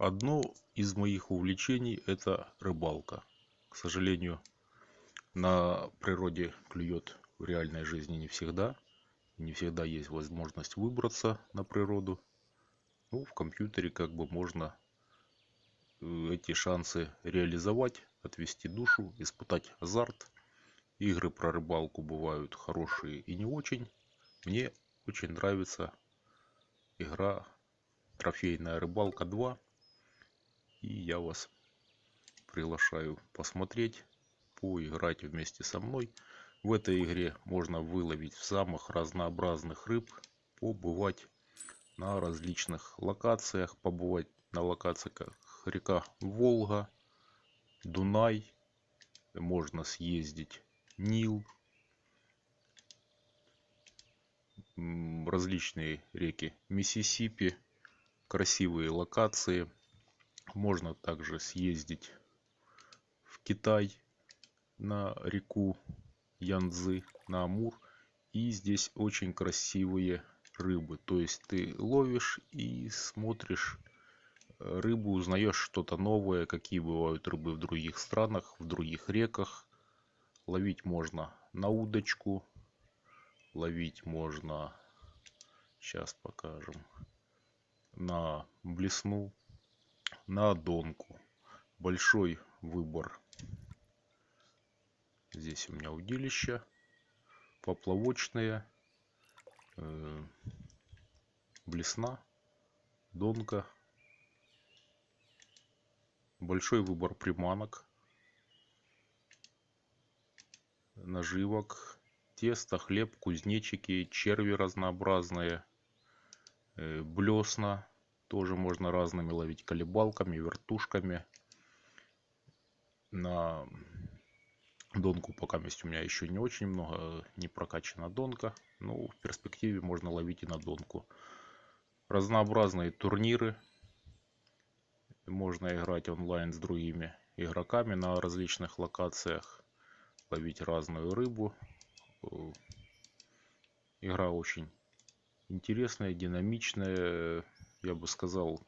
Одно из моих увлечений — это рыбалка. К сожалению, на природе клюет в реальной жизни не всегда. Не всегда есть возможность выбраться на природу. Ну, в компьютере как бы можно эти шансы реализовать, отвести душу, испытать азарт. Игры про рыбалку бывают хорошие и не очень. Мне очень нравится игра «Трофейная рыбалка 2». И я вас приглашаю посмотреть, поиграть вместе со мной. В этой игре можно выловить самых разнообразных рыб, побывать на различных локациях, побывать на локациях как река Волга, Дунай, можно съездить Нил, различные реки Миссисипи, красивые локации. Можно также съездить в Китай на реку Янцзы, на Амур. И здесь очень красивые рыбы. То есть ты ловишь и смотришь рыбу, узнаешь что-то новое, какие бывают рыбы в других странах, в других реках. Ловить можно на удочку, ловить можно, сейчас покажем, на блесну, на донку. Большой выбор. Здесь у меня удилища поплавочные, блесна, донка. Большой выбор приманок, наживок, тесто, хлеб, кузнечики, черви разнообразные, блесна. Тоже можно разными ловить, колебалками, вертушками. На донку пока у меня еще не очень много, не прокачана донка. Но в перспективе можно ловить и на донку. Разнообразные турниры. Можно играть онлайн с другими игроками на различных локациях. Ловить разную рыбу. Игра очень интересная, динамичная. Я бы сказал,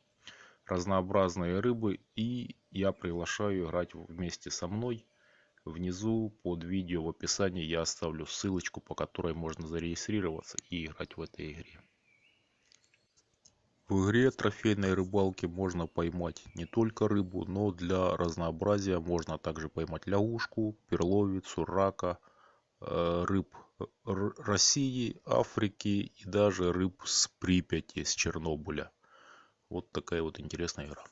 разнообразные рыбы. И я приглашаю играть вместе со мной. Внизу под видео в описании я оставлю ссылочку, по которой можно зарегистрироваться и играть в этой игре. В игре трофейной рыбалки можно поймать не только рыбу, но для разнообразия можно также поймать лягушку, перловицу, рака, рыб России, Африки и даже рыб с Припяти, с Чернобыля. Вот такая вот интересная игра.